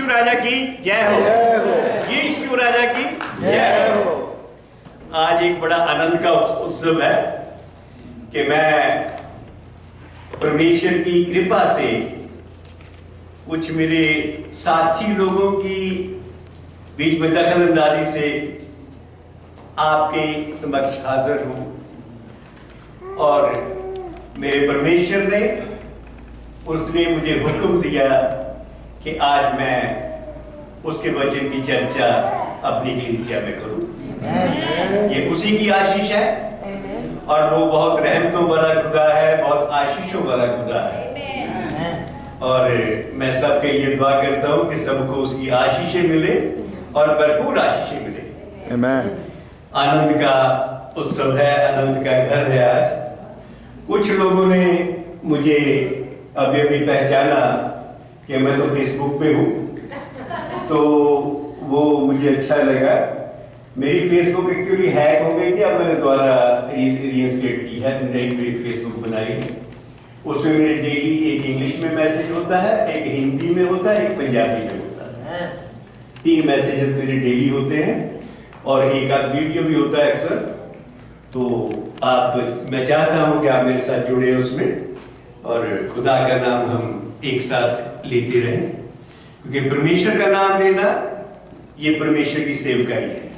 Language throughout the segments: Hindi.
यीशु राजा की जय हो, यीशु राजा की जय हो। आज एक बड़ा आनंद का उत्सव है कि मैं परमेश्वर की कृपा से कुछ मेरे साथी लोगों की बीच में दखल अंदाजी से आपके समक्ष हाजिर हूं। और मेरे परमेश्वर ने उसने मुझे हुक्म दिया कि आज मैं उसके वचन की चर्चा अपनी कलीसिया में करूं। ये उसी की आशीष है और वो बहुत रहमतों वाला खुदा है, बहुत आशीषों वाला खुदा है। और मैं सबके लिए दुआ करता हूं कि सबको उसकी आशीषें मिले और भरपूर आशीषें मिले। आनंद का उत्सव है, आनंद का घर है। आज कुछ लोगों ने मुझे अभी अभी पहचाना कि मैं तो फेसबुक पे हूँ, तो वो मुझे अच्छा लगा। मेरी फेसबुक एक्चुअली हैक हो गई थी, अब मैंने दोबारा रीइंस्टेट की है, नई फेसबुक बनाई है। उसमें मेरे डेली एक इंग्लिश में मैसेज होता है, एक हिंदी में होता है, एक पंजाबी में होता है। 3 मैसेजेस मेरे डेली होते हैं और एक आध वीडियो भी होता है अक्सर। तो मैं चाहता हूं कि आप मेरे साथ जुड़े उसमें और खुदा का नाम हम एक साथ लेते रहें, क्योंकि परमेश्वर का नाम लेना ये परमेश्वर की सेवकाई है।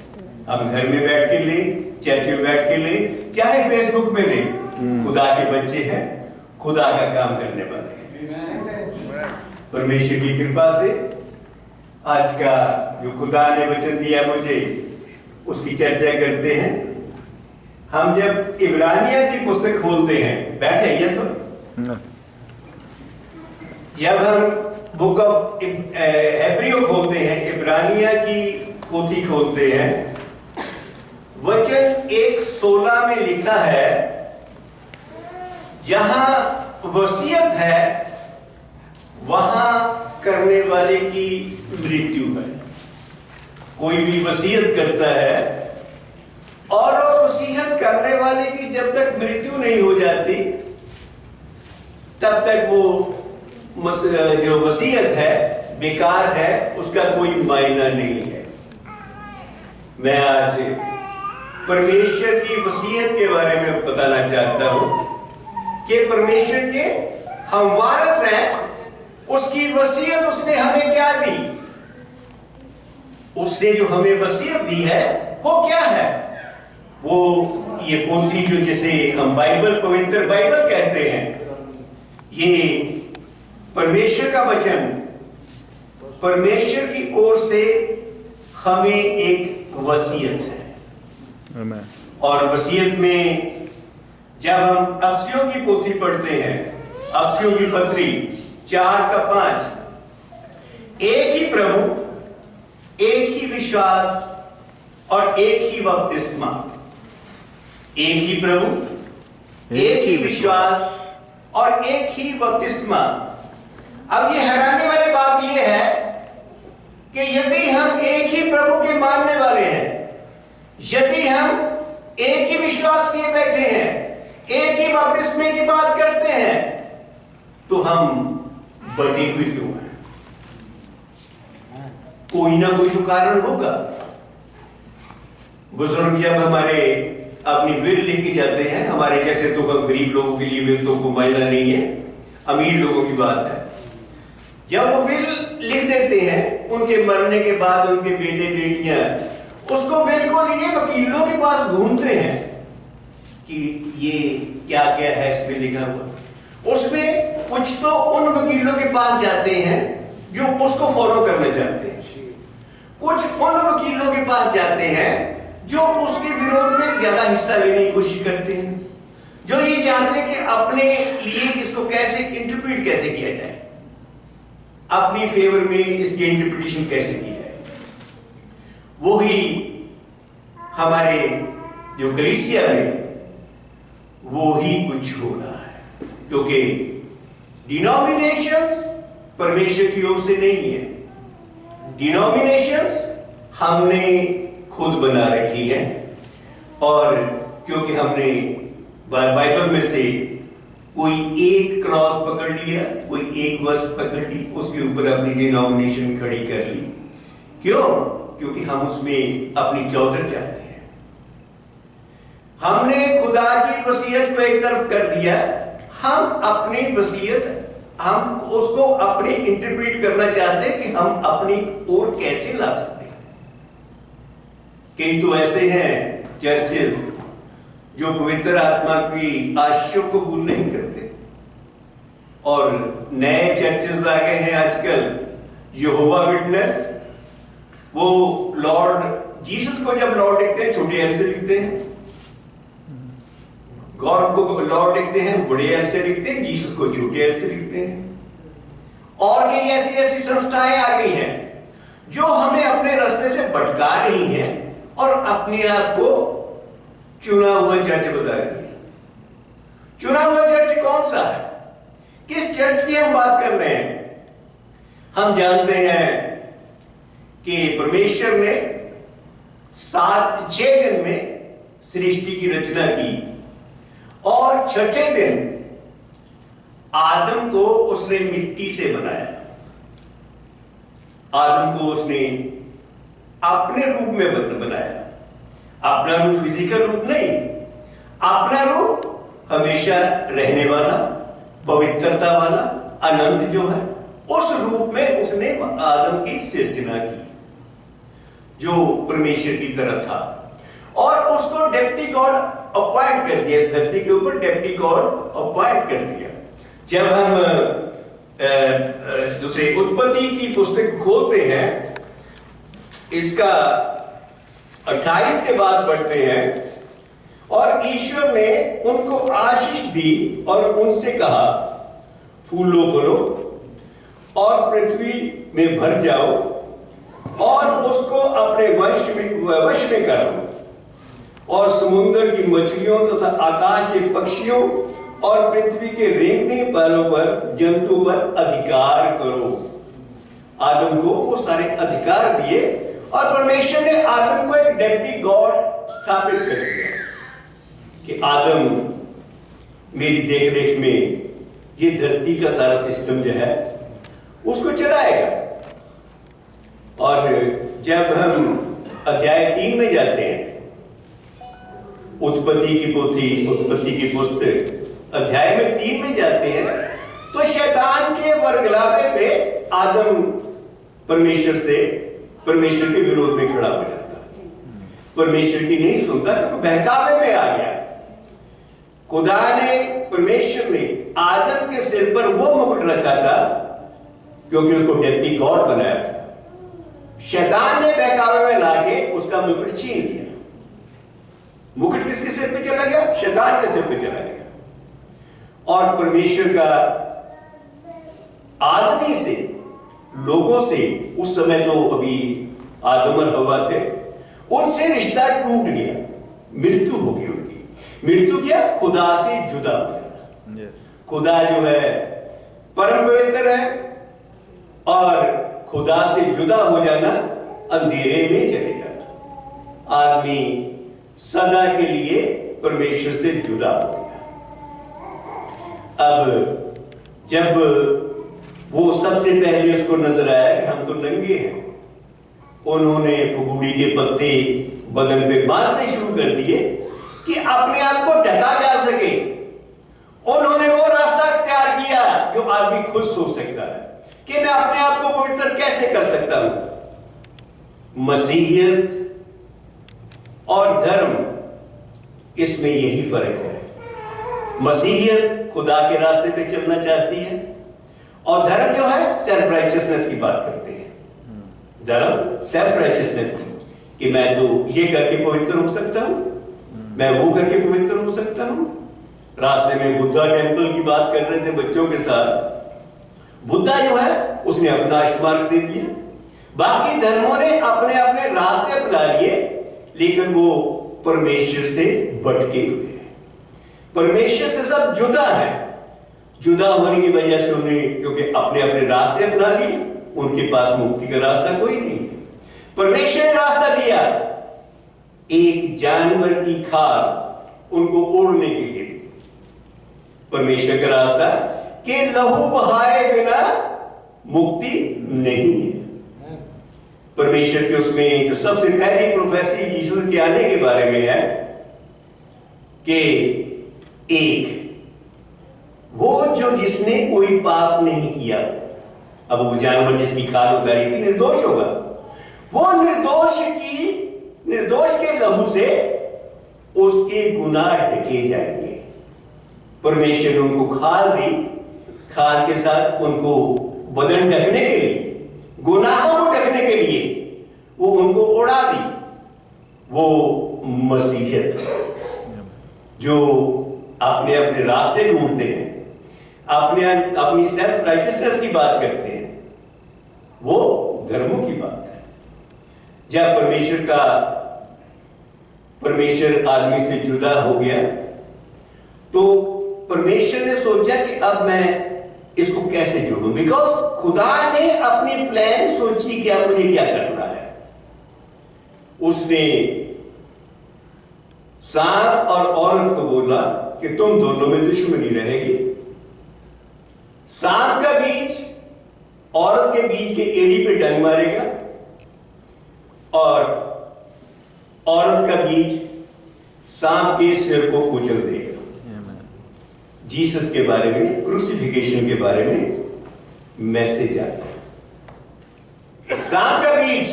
हम घर में बैठ के लें, चर्च में बैठ के लें, चाहे फेसबुक में लें, खुदा के बच्चे हैं, खुदा का काम करने वाले हैं। परमेश्वर की कृपा से आज का जो खुदा ने वचन दिया मुझे, उसकी चर्चा करते हैं। हम जब इब्रानिया की पुस्तक खोलते हैं, बैठे ये तो जब हम बुक ऑफ हेब्रियो खोलते हैं, इब्रानिया की पोथी खोलते हैं, वचन 1:16 में लिखा है, जहां वसीयत है वहां करने वाले की मृत्यु है। कोई भी वसीयत करता है और वसीयत करने वाले की जब तक मृत्यु नहीं हो जाती तब तक वो जो वसीयत है बेकार है, उसका कोई मायना नहीं है। मैं आज परमेश्वर की वसीयत के बारे में बताना चाहता हूं कि परमेश्वर के हम वारिस हैं। उसकी वसीयत उसने हमें क्या दी? उसने जो हमें वसीयत दी है वो क्या है? वो ये पोथी जो जिसे हम बाइबल, पवित्र बाइबल कहते हैं, ये परमेश्वर का वचन, परमेश्वर की ओर से हमें एक वसीयत है। और वसीयत में जब हम अफसियों की पोथी पढ़ते हैं, अफसियों की पत्री 4:5, एक ही प्रभु, एक ही विश्वास और एक ही बपतिस्मा। एक ही प्रभु, एक ही विश्वास और एक ही बपतिस्मा। अब ये हैरानी वाली बात ये है कि यदि हम एक ही प्रभु के मानने वाले हैं, यदि हम एक ही विश्वास किए बैठे हैं, एक ही बपतिस्मे की बात करते हैं, तो हम बटे हुए क्यों हैं? कोई ना कोई तो कारण होगा। बुजुर्ग जब हमारे अपनी विल लिख के जाते हैं, हमारे जैसे तो हम गरीब लोगों के लिए विल तो कोई मायना नहीं है, अमीर लोगों की बात है। जब वो विल लिख देते हैं, उनके मरने के बाद उनके बेटे बेटियां उसको विल को लिए वकीलों के पास घूमते हैं कि ये क्या क्या है इसमें लिखा हुआ। उसमें कुछ तो उन वकीलों के पास जाते हैं जो उसको फॉलो करना चाहते हैं, कुछ उन वकीलों के पास जाते हैं जो उसके विरोध में ज्यादा हिस्सा लेने की कोशिश करते हैं, जो ये चाहते हैं कि अपने लिए इसको कैसे इंटरप्रेट कैसे किया जाए, अपनी फेवर में इसकी इंटरप्रिटेशन कैसे की जाए। वो ही हमारे जो कलीसिया में वो ही कुछ हो रहा है, क्योंकि डिनोमिनेशंस परमेश्वर की ओर से नहीं है। डिनोमिनेशंस हमने खुद बना रखी है, और क्योंकि हमने बाइबल में से कोई एक क्रॉस पकड़ लिया, कोई एक वर्ष पकड़ ली, उसके ऊपर अपनी डिनोमिनेशन खड़ी कर ली। क्यों? क्योंकि हम उसमें अपनी चौधर चाहते हैं। हमने खुदा की वसीयत को एक तरफ कर दिया, हम अपनी वसीयत हम उसको अपनी इंटरप्रेट करना चाहते हैं कि हम अपनी ओर कैसे ला सकते हैं। कई तो ऐसे हैं चर्चेस जो पवित्र आत्मा की आशीष को कबूल नहीं करते, और नए चर्चेस आ गए हैं आजकल, यहोवा विटनेस। वो लॉर्ड जीसस को जब लॉर्ड लिखते हैं छोटे एल से लिखते हैं, गॉड को लॉर्ड लिखते हैं बड़े एल से लिखते हैं, जीसस को छोटे एल से लिखते हैं। और कई ऐसी ऐसी संस्थाएं आ गई हैं जो हमें अपने रास्ते से भटका रही हैं और अपने आप को चुना हुआ चर्च बता रही है। चुना हुआ चर्च कौन सा है? किस चर्च की हम बात कर रहे हैं? हम जानते हैं कि परमेश्वर ने 6 दिन में सृष्टि की रचना की, और छठे दिन आदम को उसने मिट्टी से बनाया। आदम को उसने अपने रूप में बनाया। अपना रूप फिजिकल रूप नहीं, अपना रूप हमेशा रहने वाला, पवित्रता वाला, अनंत जो है, उस रूप में उसने आदम की सृजना की, जो परमेश्वर की तरह था। और उसको डेप्टी गॉड अपॉइंट कर दिया, इस धरती के ऊपर डेप्टी गॉड अपॉइंट कर दिया। जब हम दूसरे उत्पत्ति की पुस्तक खोलते हैं, इसका 28 के बाद पढ़ते हैं, और ईश्वर ने उनको आशीष दी और उनसे कहा, फूलो फलो और पृथ्वी में भर जाओ और उसको अपने वश में करो, और समुद्र की मछलियों तथा आकाश के पक्षियों और पृथ्वी के रेंगने वालों पर, जंतु पर अधिकार करो। आदम को वो सारे अधिकार दिए, और परमेश्वर ने आदम को एक डेप्टी गॉड स्थापित कर दिया कि आदम मेरी देखरेख में ये धरती का सारा सिस्टम जो है उसको चलाएगा। और जब हम अध्याय 3 में जाते हैं, उत्पत्ति की पुस्तक अध्याय में 3 में जाते हैं, तो शैतान के वरगलावे पे आदम परमेश्वर के विरोध में खड़ा हो जाता, परमेश्वर की नहीं सुनता, क्योंकि बहकावे में आ गया। परमेश्वर ने आदम के सिर पर वो मुकुट रखा था क्योंकि उसको डेप्टी गॉड बनाया था। शैतान ने बहकावे में लाके उसका मुकुट छीन लिया। मुकुट किसके सिर पे चला गया? शैतान के सिर पे चला गया। और परमेश्वर का आदमी से, लोगों से, उस समय तो अभी आदम और हवा थे, उनसे रिश्ता टूट गया, मृत्यु हो गई उनकी। मृत्यु क्या? खुदा से जुदा हो जाना। खुदा जो है परम पवित्र है, और खुदा से जुदा हो जाना अंधेरे में चले जाना। आदमी सदा के लिए परमेश्वर से जुदा हो गया। अब जब वो सबसे पहले उसको नजर आया कि हम तो नंगे हैं, उन्होंने फुगुड़ी के पत्ते बदन पे बांधने शुरू कर दिए कि अपने आप को ढका जा सके। उन्होंने वो रास्ता इख्तियार किया जो आदमी खुद सोच सकता है कि मैं अपने आप को पवित्र कैसे कर सकता हूं। मसीहियत और धर्म, इसमें यही फर्क है। मसीहियत खुदा के रास्ते पे चलना चाहती है, और धर्म जो है सेल्फ राइचियसनेस की बात करते हैं। धर्म सेल्फ राइचियसनेस की, कि मैं तो ये करके पवित्र हो सकता हूं, मैं वो करके पवित्र हो सकता हूं। रास्ते में बुद्धा टेम्पल की बात कर रहे थे बच्चों के साथ। बुद्धा जो है उसने अपना अष्टमार्ग दे दिया, बाकी धर्मों ने अपने अपने रास्ते अपना लिए, लेकिन वो परमेश्वर से भटके हुए हैं। परमेश्वर से सब जुदा है। जुदा होने की वजह से उन्हें, क्योंकि अपने अपने रास्ते अपना लिए, उनके पास मुक्ति का रास्ता कोई नहीं है। परमेश्वर ने रास्ता दिया, एक जानवर की खाल उनको ओढ़ने के लिए दी। परमेश्वर का रास्ता कि लहू बहाए बिना मुक्ति नहीं है। परमेश्वर के उसमें जो सबसे पहली प्रोफेसी यीशु के आने के बारे में है कि एक वो जो जिसने कोई पाप नहीं किया, अब वो जानवर जिसकी खाल उतारी थी निर्दोष होगा, वो निर्दोष के लहू से उसके गुनाह ढके जाएंगे। परमेश्वर ने उनको खाल दी, खाल के साथ उनको बदन ढकने के लिए, गुनाहों को ढकने के लिए वो उनको उड़ा दी। वो मसीहत जो अपने अपने रास्ते ढूंढते हैं, अपनी सेल्फ राइटियसनेस की बात करते हैं, वो धर्मों की बात है। जब परमेश्वर आदमी से जुदा हो गया तो परमेश्वर ने सोचा कि अब मैं इसको कैसे जोड़ूं, बिकॉज खुदा ने अपनी प्लान सोची कि अब मुझे क्या करना है। उसने सांप और औरत को बोला कि तुम दोनों में दुश्मनी रहेगी। सांप का बीज औरत के बीज के एड़ी पे डंग मारेगा और औरत का बीज सांप के सिर को कुचल देगा। जीसस के बारे में, क्रूसिफिकेशन के बारे में मैसेज आता है। सांप का बीज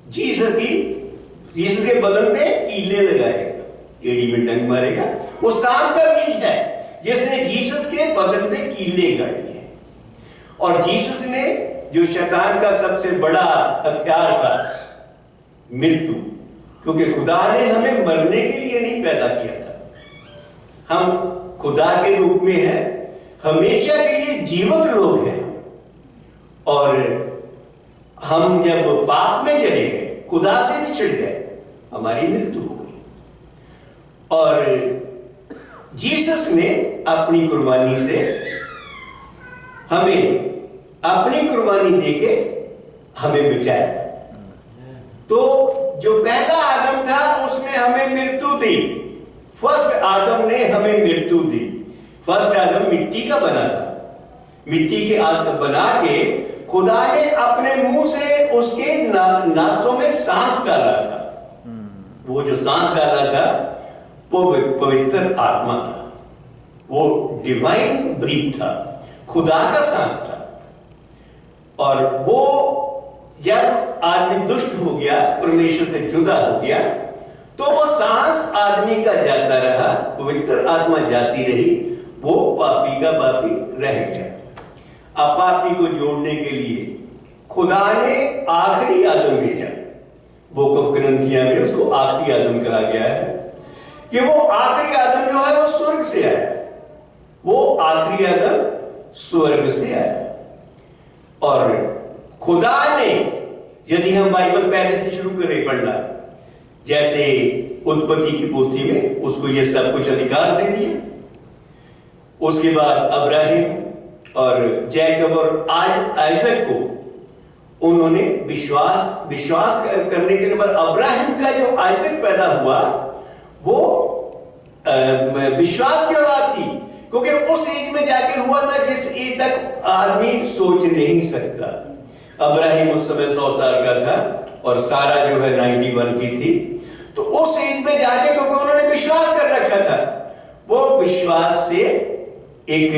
जीसस के बदन पे कीले लगाएगा, एड़ी में डंग मारेगा। वो सांप का बीज है जिसने जीसस के बदन पे कीले गाड़े हैं। और जीसस ने जो शैतान का सबसे बड़ा हथियार था, मृत्यु, क्योंकि खुदा ने हमें मरने के लिए नहीं पैदा किया था। हम खुदा के रूप में हैं, हमेशा के लिए जीवित लोग हैं। और हम जब पाप में चले गए, खुदा से बिछड़ गए, हमारी मृत्यु हो गई। और जीसस ने अपनी कुर्बानी से हमें, अपनी कुर्बानी देके हमें बचाया। तो जो पहला आदम था उसने हमें मृत्यु दी। फर्स्ट आदम ने हमें मृत्यु दी। फर्स्ट आदम मिट्टी का बना था, मिट्टी के आदम बना के खुदा ने अपने मुंह से उसके नासों में सांस डाला था। वो जो सांस डाला था पवित्र आत्मा था, वो डिवाइन ब्रीथ था, खुदा का सांस था। और वो जब आदमी दुष्ट हो गया, परमेश्वर से जुदा हो गया, तो वो सांस आदमी का जाता रहा, पवित्र आत्मा जाती रही, वो पापी का पापी रह गया। अब पापी को जोड़ने के लिए खुदा ने आखिरी आदम भेजा। बुक ऑफ करंथिया में उसको आखिरी आदम कहा गया है कि वो आखिरी आदम जो है वो स्वर्ग से आया। वो आखिरी आदम स्वर्ग से आया। और खुदा ने, यदि हम बाइबल पहले से शुरू करें पढ़ना, जैसे उत्पत्ति की पोथी में उसको ये सब कुछ अधिकार दे दिया। उसके बाद अब्राहिम और जैकब और आइजक को उन्होंने विश्वास करने के बाद अब्राहिम का जो आइजक पैदा हुआ वो विश्वास की औलाद थी, क्योंकि उस एज में जाके हुआ था जिस एज तक आदमी सोच नहीं सकता। अब्राहिम उस समय 100 साल का था और सारा जो है 91 की थी। तो उस एज में जाके, क्योंकि उन्होंने विश्वास कर रखा था, वो विश्वास से एक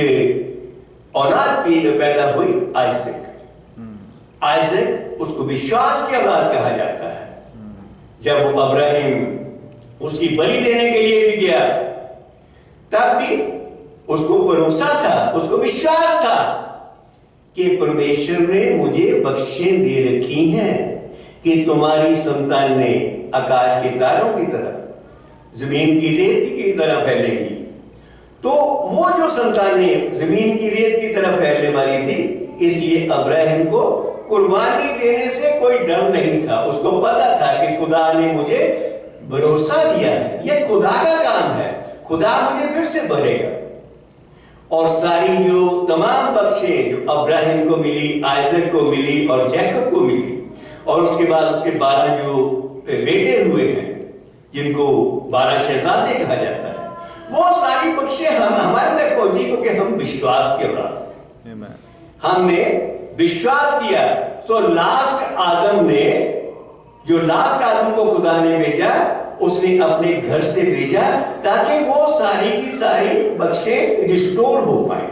औलाद पैदा हुई आइजक। आइजक उसको विश्वास की औलाद कहा जाता है। जब वो अब्राहिम उसकी बलि देने के लिए भी गया, तब भी उसको भरोसा था, उसको विश्वास था कि परमेश्वर ने मुझे बख्शिश दे रखी हैं कि तुम्हारी संतान ने आकाश के तारों की तरह, जमीन की रेत की तरह फैलेगी। तो वो जो संतानें जमीन की रेत की तरह फैलने वाली थी, इसलिए अब्राहिम को कुर्बानी देने से कोई डर नहीं था। उसको पता था कि खुदा ने मुझे भरोसा दिया है, यह खुदा का काम है, खुदा मुझे फिर से भरेगा। और सारी जो तमाम बख्शें जो अब्राहिम को मिली, आइजक को मिली और जैकब को मिली, और उसके बाद उसके 12 जो बेटे हुए हैं जिनको 12 शहजादे कहा जाता है, वो सारी बख्शे हम हमारे तक पहुंची क्योंकि हम विश्वास के औलाद हैं। हमने विश्वास किया। सो लास्ट आदम ने, जो लास्ट आदम को खुदा ने भेजा, उसने अपने घर से भेजा ताकि वो सारी की सारी बख्शे रिस्टोर हो पाए।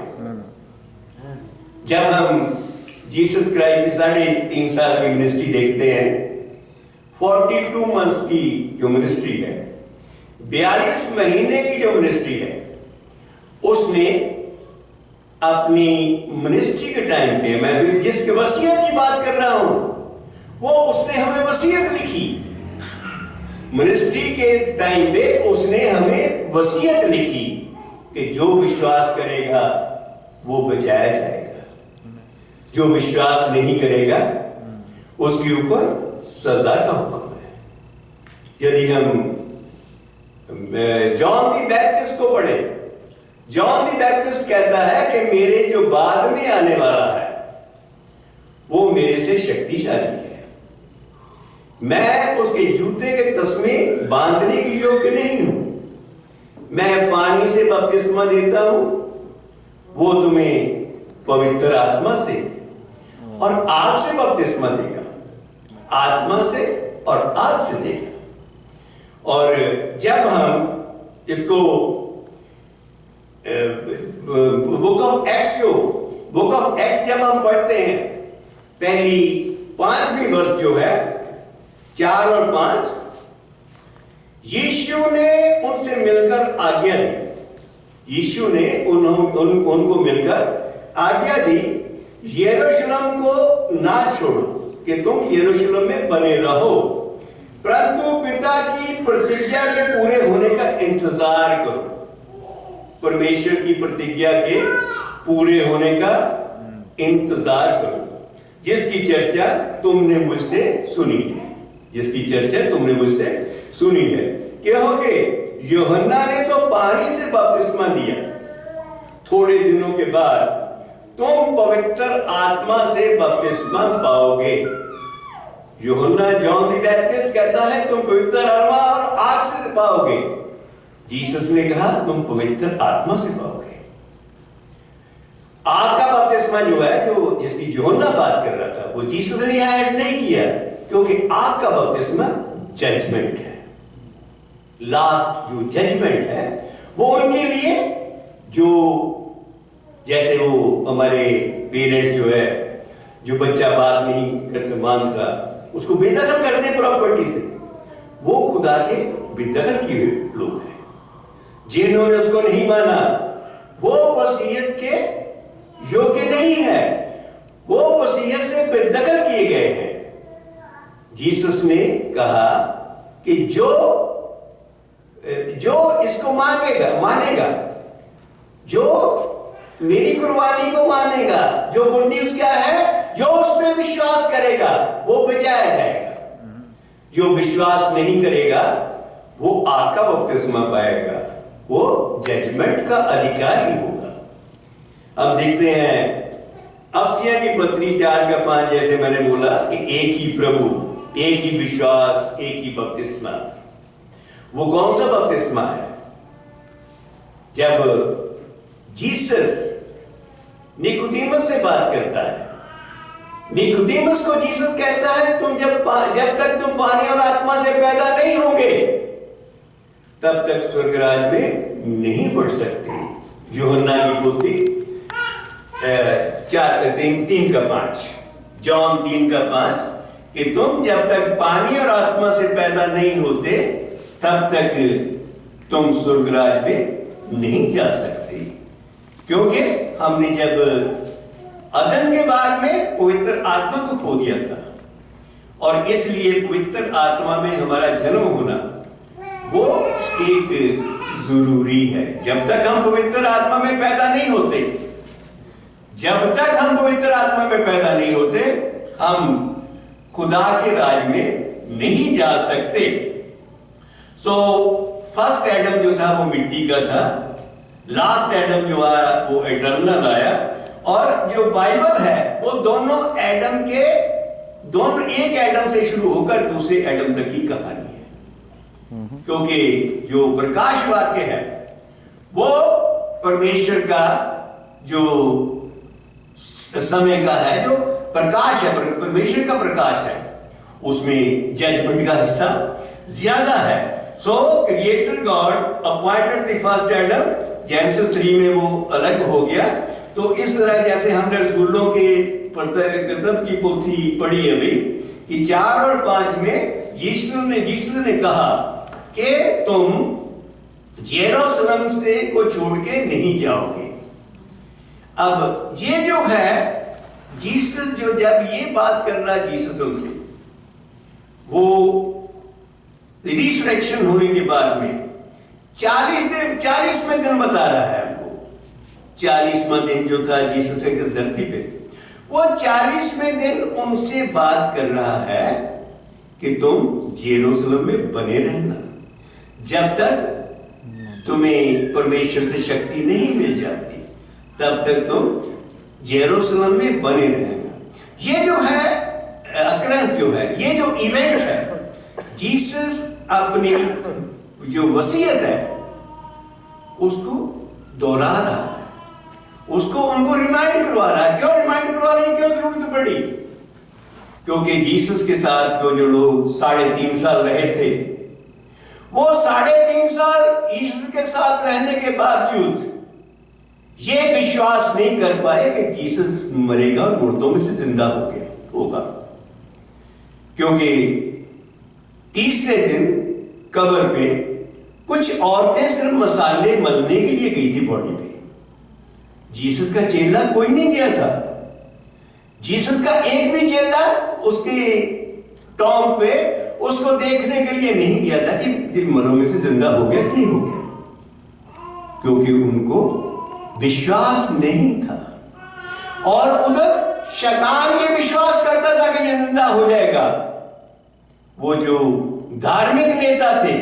जब हम जीसस क्राइस्ट की 3.5 साल की मिनिस्ट्री देखते हैं, 42 मंथ्स की जो मिनिस्ट्री है, 42 महीने की जो मिनिस्ट्री है, उसने अपनी मिनिस्ट्री के टाइम पे, मैं जिस वसीयत की बात कर रहा हूं, वो उसने हमें वसीयत लिखी। मिनिस्ट्री के टाइम पे उसने हमें वसीयत लिखी कि जो विश्वास करेगा वो बचाया जाएगा, जो विश्वास नहीं करेगा उसके ऊपर सजा का हुक्म है। यदि हम जॉन द बैप्टिस्ट को पढ़े, जॉन द बैप्टिस्ट कहता है कि मेरे जो बाद में आने वाला है वो मेरे से शक्तिशाली है, मैं उसके जूते के तस्मे बांधने के योग्य नहीं हूं, मैं पानी से बपतिस्मा देता हूं, वो तुम्हें पवित्र आत्मा से और आग से बपतिस्मा देगा, आत्मा से और आग से देगा। और जब हम इसको बुक ऑफ एक्स जब हम पढ़ते हैं, पहली 5वीं वर्ष जो है 4 और 5, यीशु ने उनसे मिलकर आज्ञा दी, यीशु ने उनको मिलकर आज्ञा दी, यरूशलेम को ना छोड़ो कि तुम यरूशलेम में बने रहो, परंतु पिता की प्रतिज्ञा के पूरे होने का इंतजार करो। परमेश्वर की प्रतिज्ञा के पूरे होने का इंतजार करो, जिसकी चर्चा तुमने मुझसे सुनी है, जिसकी चर्चा तुमने मुझसे सुनी है। कहोगे यूहन्ना ने तो पानी से बपतिस्मा दिया, थोड़े दिनों के बाद तुम पवित्र आत्मा से बपतिस्मा पाओगे। यूहन्ना, जॉन द बैप्टिस्ट कहता है तुम पवित्र आत्मा और आग से पाओगे। जीसस ने कहा तुम पवित्र आत्मा से पाओगे। आग का बपतिस्मा जो है, जो जिसकी यूहन्ना बात कर रहा था, वो जीसस ने ऐड नहीं किया, क्योंकि आग का बपतिस्मा जजमेंट है, लास्ट जो जजमेंट है वो उनके लिए, जो जैसे वो हमारे पेरेंट्स जो है, जो बच्चा बात नहीं करके मांगता उसको बेदखल करते प्रॉपर्टी से, वो खुदा के बेदखल किए हुए लोग हैं। जिन्होंने उसको नहीं माना वो वसीयत के योग्य नहीं है, वो वसीयत से बेदखल किए गए हैं। जीसस ने कहा कि जो इसको मानेगा, जो मेरी कुर्बानी को मानेगा, जो गुड न्यूज़ क्या है, जो उसमें विश्वास करेगा वो बचाया जाएगा, जो विश्वास नहीं करेगा वो आग का बपतिस्मा पाएगा, वो जजमेंट का अधिकारी होगा। अब देखते हैं अफसिया की पत्री 4:5, जैसे मैंने बोला कि एक ही प्रभु, एक ही विश्वास, एक ही बपतिस्मा। वो कौन सा बपतिस्मा है? जब जीसस निकोदेमस से बात करता है, निकोदेमस को जीसस कहता है तुम जब तक तुम पानी और आत्मा से पैदा नहीं होंगे तब तक स्वर्गराज में नहीं बढ़ सकते। यूहन्ना की पोथी 3:5, जॉन 3:5, कि तुम जब तक पानी और आत्मा से पैदा नहीं होते तब तक तुम स्वर्गराज में नहीं जा सकते। क्योंकि हमने जब अदन के बाद में पवित्र आत्मा को खो दिया था, और इसलिए पवित्र आत्मा में हमारा जन्म होना वो एक जरूरी है। जब तक हम पवित्र आत्मा में पैदा नहीं होते, जब तक हम पवित्र आत्मा में पैदा नहीं होते, हम खुदा के राज में नहीं जा सकते। सो फर्स्ट एडम जो था वो मिट्टी का था, लास्ट एडम जो आया वो इटर्नल आया, और जो बाइबल है वो दोनों एडम के, दोनों एक एडम से शुरू होकर दूसरे एडम तक की कहानी है। क्योंकि जो प्रकाश वाक्य है वो परमेश्वर का जो समय का है, जो प्रकाश है, परमेश्वर का प्रकाश है, उसमें जजमेंट का हिस्सा ज्यादा है। So creator God appointed the first Adam, genesis 3 में वो अलग हो गया। तो इस तरह जैसे हमने रसूलों के कर्तव्य की पोथी पढ़ी अभी कि 4 और 5 में यीशु ने कहा कि तुम जेरूसलम से को छोड़ के नहीं जाओगे। अब ये जो है जीसस, जो जब ये बात कर रहा है जीसस उनसे, वो रिसरेक्शन होने के बाद में 40वें दिन बता रहा है हमको। 40वां दिन जो था जीसस के धरती पे, वो 40वें दिन उनसे बात कर रहा है कि तुम जेरूसलम में बने रहना जब तक तुम्हें परमेश्वर से शक्ति नहीं मिल जाती, तब तक तुम जेरूसलम में बने रहना। ये जो है अकरंस, जो है ये जो इवेंट है, जीसस अपनी जो वसीयत है उसको दोहरा रहा है, उसको उनको रिमाइंड करवा रहा है। क्यों रिमाइंड करवाने की क्यों जरूरत पड़ी? क्योंकि जीसस के साथ जो लोग 3.5 साल रहे थे, वो 3.5 साल यीशु के साथ रहने के बावजूद ये विश्वास नहीं कर पाए कि जीसस मरेगा और मुर्दों में से जिंदा होगा। क्योंकि 30वें दिन कब्र पे कुछ औरतें सिर्फ मसाले मलने के लिए गई थी बॉडी पे। जीसस का चेला कोई नहीं गया था। जीसस का एक भी चेला उसके टॉम पे उसको देखने के लिए नहीं गया था कि मरों में से जिंदा हो गया कि नहीं हो गया, क्योंकि उनको विश्वास नहीं था। और उधर शैतान ये विश्वास करता था कि ये जिंदा हो जाएगा। वो जो धार्मिक नेता थे,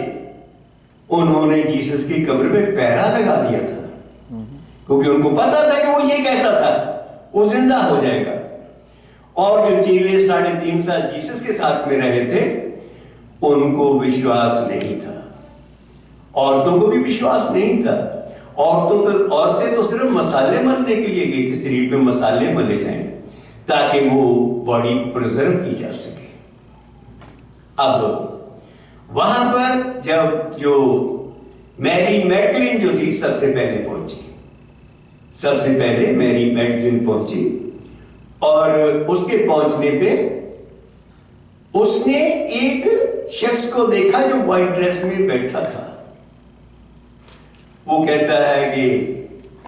उन्होंने जीसस की कब्र में पहरा लगा दिया था, क्योंकि उनको पता था कि वो ये कहता था वो जिंदा हो जाएगा। और जो चेले 3.5 साल जीसस के साथ में रहे थे, उनको विश्वास नहीं था। औरतों को भी विश्वास नहीं था। औरतें तो सिर्फ मसाले मलने के लिए गई थी, शरीर पे मसाले मले जाएं ताकि वो बॉडी प्रिजर्व की जा सके। अब वहां पर जब जो मैरी मैगदलीन जो थी सबसे पहले पहुंची, सबसे पहले मैरी मैगदलीन पहुंची, और उसके पहुंचने पे उसने एक शख्स को देखा जो व्हाइट ड्रेस में बैठा था। वो कहता है कि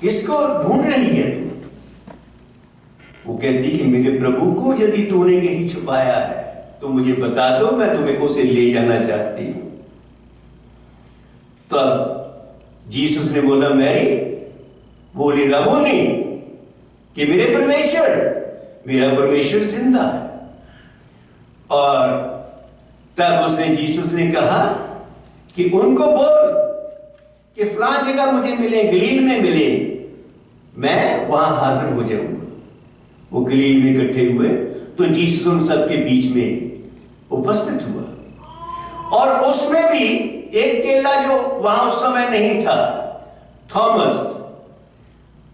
किसको ढूंढ रही है तू? वो कहती कि मेरे प्रभु को यदि तूने यही छुपाया है तो मुझे बता दो, मैं तुम्हें उसे ले जाना चाहती हूं। तो अब जीसस ने बोला मैरी, बोली रबूनी कि मेरा परमेश्वर जिंदा है। और तब उसने जीसस ने कहा कि उनको बोल कि फलां जगह मुझे मिले, गलील में मिले, मैं वहां हाजिर हो जाऊंगा। वो गलील में इकट्ठे हुए तो जीसस उन सबके बीच में उपस्थित हुआ। और उसमें भी एक चेला जो वहां उस समय नहीं था,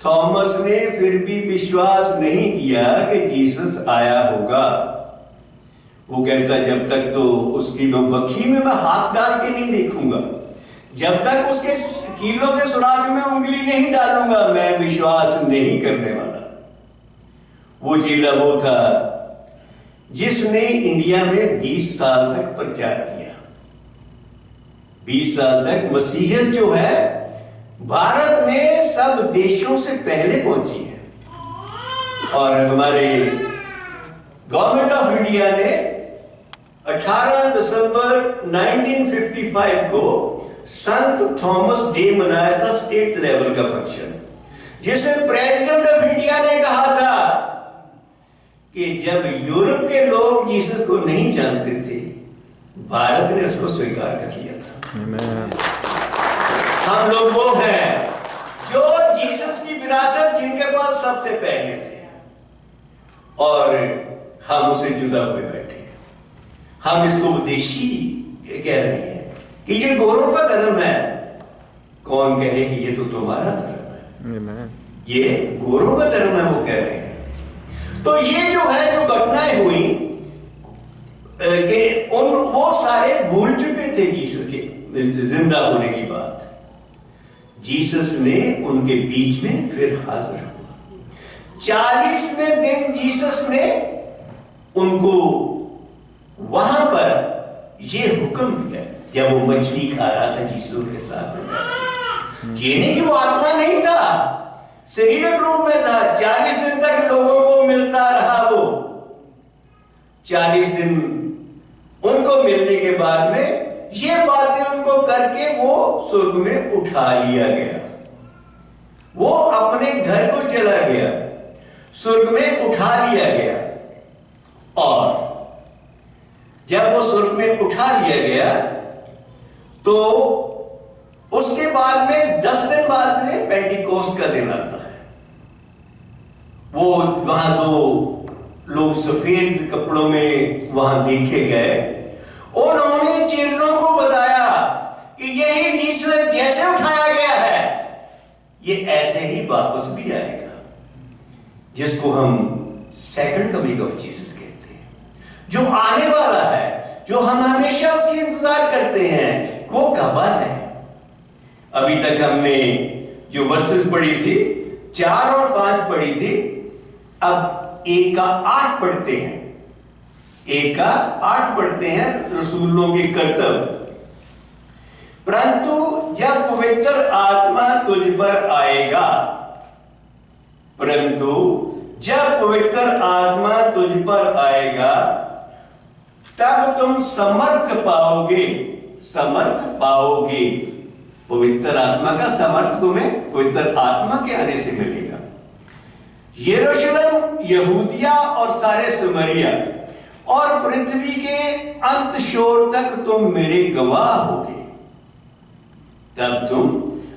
थॉमस ने फिर भी विश्वास नहीं किया कि जीसस आया होगा। वो कहता जब तक तो उसकी बखी में मैं हाथ डाल के नहीं देखूंगा, जब तक उसके कीलों के सुराग में उंगली नहीं डालूंगा, मैं विश्वास नहीं करने वाला। वो चेला वो था जिसने इंडिया में 20 साल तक प्रचार किया। 20 साल तक मसीहत जो है भारत में सब देशों से पहले पहुंची है। और हमारे गवर्नमेंट ऑफ इंडिया ने 18 दिसंबर 1955 को संत थॉमस डे मनाया था, स्टेट लेवल का फंक्शन, जिसमें प्रेसिडेंट ऑफ इंडिया ने कहा था कि जब यूरोप के लोग जीसस को नहीं जानते थे, भारत ने उसको स्वीकार कर लिया था। हम लोग वो हैं जो जीसस की विरासत जिनके पास सबसे पहले से है, और हम उसे जुदा हुए बैठे हैं। हम इसको विदेशी कह रहे हैं कि ये गोरों का धर्म है। कौन कहे कि ये तो तुम्हारा धर्म है, ये गोरों का धर्म है, वो कह रहे हैं। तो ये जो है, जो घटनाएं हुई कि वो सारे भूल चुके थे जीसस के जिंदा होने की बात। जीसस ने उनके बीच में फिर हाजिर हुआ। 40वें दिन जीसस ने उनको वहां पर यह हुक्म दिया, जब वो मछली खा रहा था जीसस के साथ में। ये नहीं कि वो आत्मा नहीं था, शरीरक रूप में था। 40 दिन तक लोगों को मिलता रहा वो। 40 दिन उनको मिलने के बाद में ये बातें उनको करके वो स्वर्ग में उठा लिया गया। वो अपने घर को चला गया, स्वर्ग में उठा लिया गया। और जब वो स्वर्ग में उठा लिया गया तो उसके बाद में 10 दिन बाद में पेंटिकोस्ट का दिन आता है। वो वहां तो लोग सफेद कपड़ों में वहां देखे गए। उन्होंने चेलों को बताया कि यही जीसस जैसे उठाया गया है, ये ऐसे ही वापस भी आएगा, जिसको हम सेकंड कमिंग ऑफ जीसस कहते हैं, जो आने वाला है, जो हम हमेशा उसकी इंतजार करते हैं। वो कब है? अभी तक हमने जो वर्सेस पढ़ी थी, 4 और 5 पढ़ी थी। अब 1 का 8 पढ़ते हैं। 1 का 8 पढ़ते हैं, रसूलों के कर्तव्य। परंतु जब पवित्र आत्मा तुझ पर आएगा, परंतु जब पवित्र आत्मा तुझ पर आएगा, तब तुम समर्थ पाओगे। समर्थ पाओगे। पवित्र आत्मा का समर्थ तुम्हें पवित्र आत्मा के आने से मिलेगा। यरूशलेम, यहूदिया और सारे समरिया और पृथ्वी के अंत छोर तक तुम मेरे गवाह होगे। तब तुम,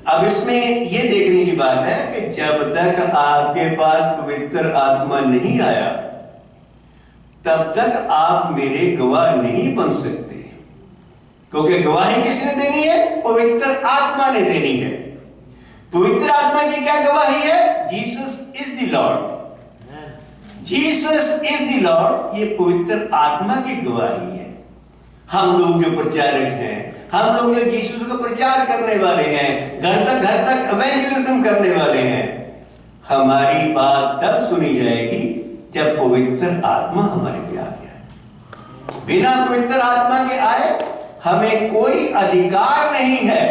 अब इसमें यह देखने की बात है कि जब तक आपके पास पवित्र आत्मा नहीं आया, तब तक आप मेरे गवाह नहीं बन सकते। क्योंकि गवाही किसने देनी है? पवित्र आत्मा ने देनी है। पवित्र आत्मा की क्या गवाही है? Jesus is the Lord. Jesus is the Lord, ये पवित्र आत्मा की गवाही है। हम लोग जो प्रचारक हैं, हम लोग जो जीसस का प्रचार करने वाले हैं, घर तक इवेंजलिज्म करने वाले हैं, हमारी बात तब सुनी जाएगी जब पवित्र आत्मा हमारे पे आ गया। बिना पवित्र आत्मा के आए हमें कोई अधिकार नहीं है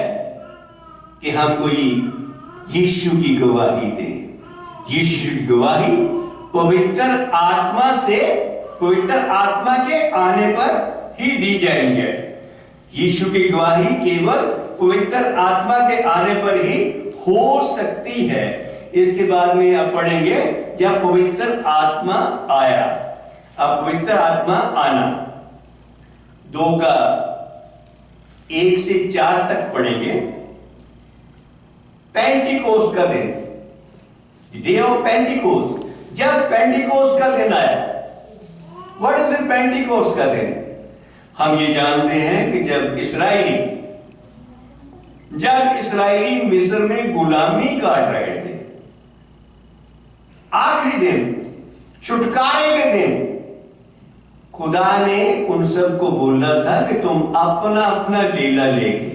कि हम कोई यीशु की गवाही दें। यीशु की गवाही पवित्र आत्मा से, पवित्र आत्मा के आने पर ही दी जानी है। यीशु की गवाही केवल पवित्र आत्मा के आने पर ही हो सकती है। इसके बाद में आप पढ़ेंगे जब पवित्र आत्मा आया। अब पवित्र आत्मा आना 2 का 1 से 4 तक पढ़ेंगे। पेंटिकोस्ट का दिन, डे ऑफ पेंटिकोस्ट। जब पेंटिकोस्ट का दिन आया, व्हाट इज इट? पेंटिकोस्ट का दिन हम ये जानते हैं कि जब इसराइली मिस्र में गुलामी काट रहे थे, आखिरी दिन, छुटकारे के दिन, खुदा ने उन सबको बोला था कि तुम अपना अपना लेला लेके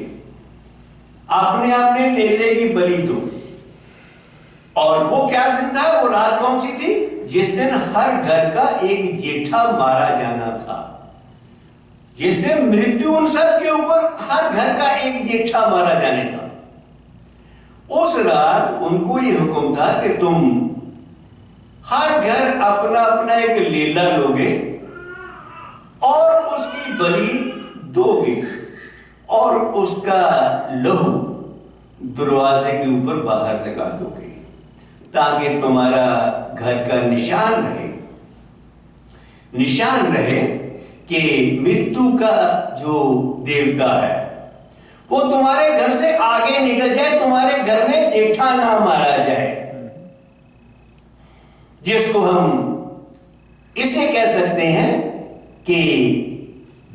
अपने अपने लेले की बलि दो। और वो क्या दिन था? वो रात कौन सी थी? जिस दिन हर घर का एक जेठा मारा जाना था। जिस दिन मृत्यु उन सब के ऊपर, हर घर का एक जेठा मारा जाने था। उस रात उनको ये हुक्म था कि तुम हर घर अपना अपना एक लेला लोगे और उसकी बलि दोगे और उसका लहू दरवाजे के ऊपर बाहर लगा दोगे, ताकि तुम्हारा घर का निशान रहे कि मृत्यु का जो देवता है वो तुम्हारे घर से आगे निकल जाए, तुम्हारे घर में जेठा ना मारा जाए। जिसको हम इसे कह सकते हैं कि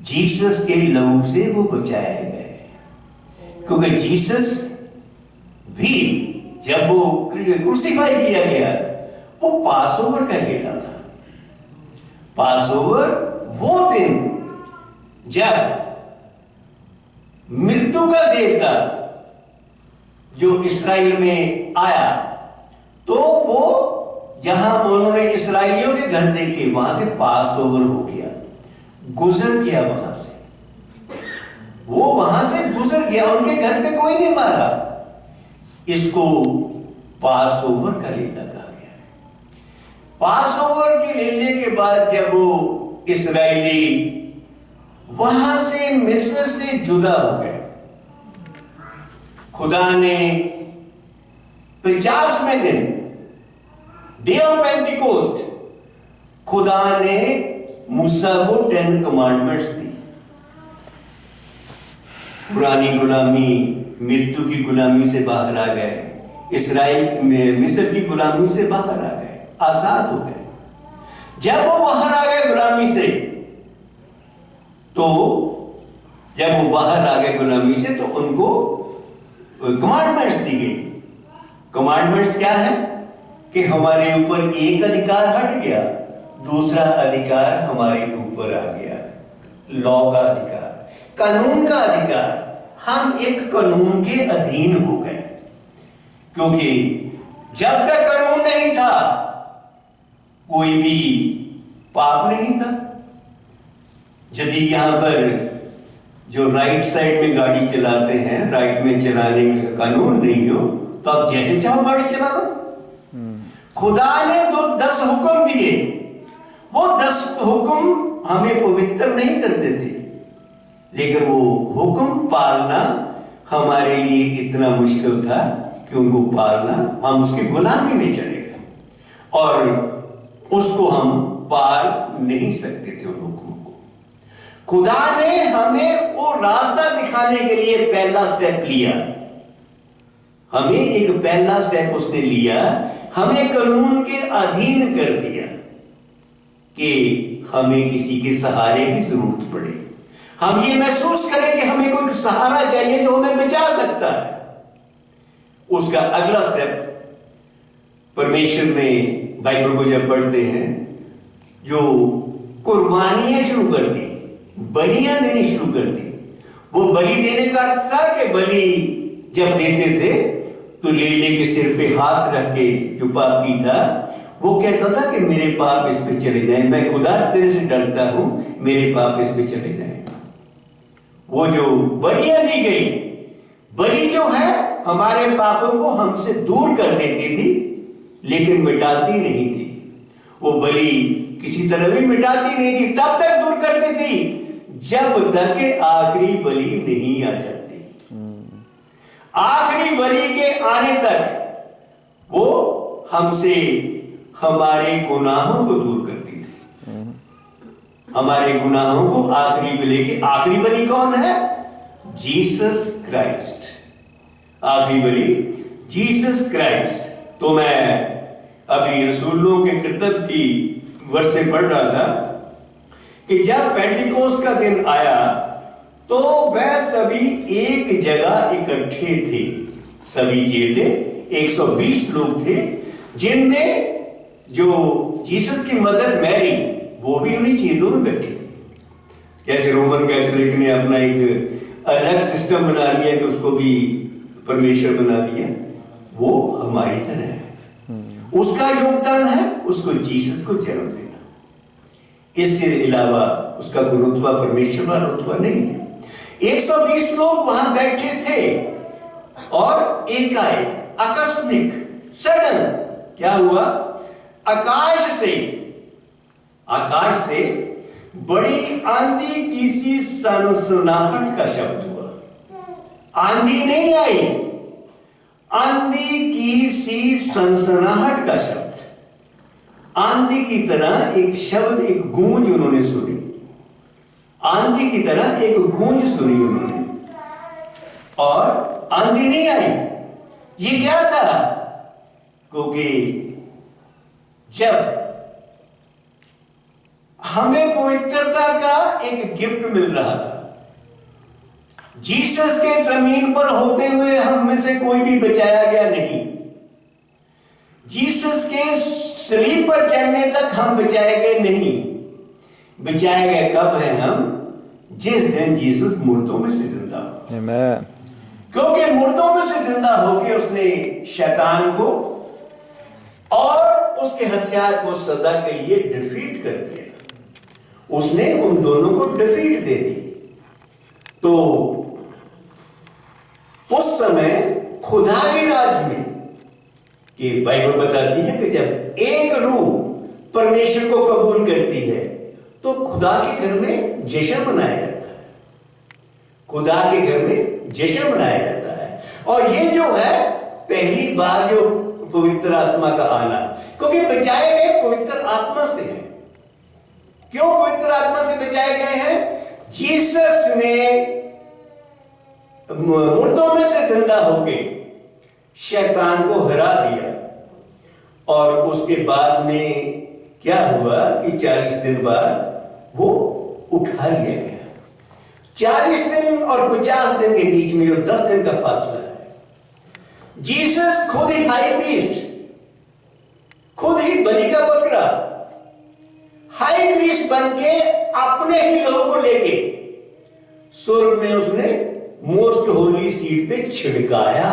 जीसस के लहू से वो बचाए गए। क्योंकि जीसस भी जब वो क्रूसीफाई किया गया, वो पासओवर का गेला था। पासओवर वो दिन जब मृत्यु का देवता जो इस्राएल में आया, तो वो जहां उन्होंने इस्राएलियों के घर देखे, वहां से पासओवर हो गया, गुजर गया वहां से, वो वहां से गुजर गया, उनके घर पे कोई नहीं मारा। इसको पासओवर का लेला कहा गया है। पासओवर के लेले के बाद जब वो इस्राएली वहां से मिस्र से जुदा हो गए, खुदा ने 50वें दिन, डे ऑफ पेंटिकोस्ट, खुदा ने मूसा को 10 कमांडमेंट्स दी। पुरानी गुलामी, मृत्यु की गुलामी से बाहर आ गए, इस्राएल में मिस्र की गुलामी से बाहर आ गए, आजाद हो गए। जब वो बाहर आ गए गुलामी से, तो जब वो बाहर आ गए गुलामी से, तो उनको कमांडमेंट्स दी गई। कमांडमेंट्स क्या है कि हमारे ऊपर एक अधिकार हट गया, दूसरा अधिकार हमारे ऊपर आ गया, लॉ का अधिकार, कानून का अधिकार। हम एक कानून के अधीन हो गए, क्योंकि जब तक कानून नहीं था, कोई भी पाप नहीं था। यदि यहां पर जो राइट साइड में गाड़ी चलाते हैं, राइट में चलाने का कानून नहीं हो, तो आप जैसे चाहो गाड़ी चला दो। खुदा ने 10 हुक्म दिए, वो 10 हुक्म हमें पवित्र नहीं करते थे, लेकिन वो हुक्म पालना हमारे लिए इतना मुश्किल था कि उनको पालना, हम उसकी गुलामी में चले गए और उसको हम पाल नहीं सकते थे उन हुक्मों को। खुदा ने हमें वो रास्ता दिखाने के लिए पहला स्टेप लिया, हमें एक पहला स्टेप उसने लिया, हमें कानून के अधीन कर दिया कि हमें किसी के सहारे की जरूरत पड़े, हम ये महसूस करें कि हमें कोई सहारा चाहिए जो हमें बचा सकता है। उसका अगला स्टेप, परमेश्वर ने बाइबल को जब पढ़ते हैं, जो कुर्बानियां शुरू कर दी, बलियां देनी शुरू कर दी। वो बलि देने का अर्थ था कि बलि जब देते थे तो लेले के सिर पे हाथ रख के, जो पापी था, वो कहता था कि मेरे पाप इस पे चले जाएं, मैं खुदा तेरे से डरता हूं, मेरे पाप इस पे चले जाएं। वो जो बलियां दी गई, बलि जो है हमारे पापों को हमसे दूर कर देती थी, लेकिन मिटाती नहीं थी। वो बलि किसी तरह भी मिटाती नहीं थी, तब तक दूर करती थी जब तक आखिरी बलि नहीं आ जाती। आखिरी बलि के आने तक वो हमसे हमारे गुनाहों को दूर करती थी, हमारे गुनाहों को। आखिरी बलि की आखिरी बलि कौन है? Jesus Christ. आखिरी बलि जीसस क्राइस्ट। तो मैं अभी रसूलों के कृतब की वर्ष से पढ़ रहा था कि जब पेंटिकोस्ट का दिन आया तो वह सभी एक जगह इकट्ठे थे। सभी चेले 120 लोग थे, जिनमें जो जीसस की मदर मैरी, वो भी उन्हीं चेलों में बैठी थी। जैसे रोमन कैथोलिक ने अपना एक अलग सिस्टम बना लिया कि उसको भी परमेश्वर बना दिया, वो हमारी तरह है। उसका योगदान है उसको जीसस को जन्म देना, इसके अलावा उसका कोई रुतबा परमेश्वर का रुतबा नहीं है। 120 लोग वहां बैठे थे और एकाएक, आकस्मिक, सडन क्या हुआ? आकाश से बड़ी आंधी की सी सनसनाहट का शब्द हुआ। आंधी नहीं आई, आंधी की सी सनसनाहट का शब्द, आंधी की तरह एक शब्द, एक गूंज उन्होंने सुनी। आंधी की तरह एक गूंज सुनी उन्होंने, और आंधी नहीं आई। ये क्या था? क्योंकि जब हमें पवित्रता का एक गिफ्ट मिल रहा था, जीसस के जमीन पर होते हुए हम में से कोई भी बचाया गया नहीं। जीसस के सलीब पर चढ़ने तक हम बचाए गए नहीं। बचाए गए कब हैं हम? जिस दिन जीसस मुर्दों में से जिंदा हो। Amen. क्योंकि मुर्दों में से जिंदा होकर उसने शैतान को और उसके हथियार को सदा के लिए डिफीट कर दिया। उसने उन दोनों को डिफीट दे दी। तो उस समय खुदा के राज में, कि बाइबल बताती है कि जब एक रूह परमेश्वर को कबूल करती है तो खुदा के घर में जश्न मनाया जाता है। खुदा के घर में जश्न मनाया जाता है। और ये जो है पहली बार जो पवित्र आत्मा का आना, क्योंकि बचाए गए पवित्र आत्मा से हैं। क्यों पवित्र आत्मा से बचाए गए हैं? जीसस ने मुर्दों में से जिंदा होके शैतान को हरा दिया। और उसके बाद में क्या हुआ कि 40 दिन बाद वो उठा लिया गया। 40 दिन और 50 दिन के बीच में जो 10 दिन का फासला है, जीसस खुद ही हाई प्रीस्ट, खुद ही बलि का बकरा, हाई प्रीस्ट बन के अपने ही लोगों को लेके स्वर्ग में उसने मोस्ट होली सीट पे छिड़काया।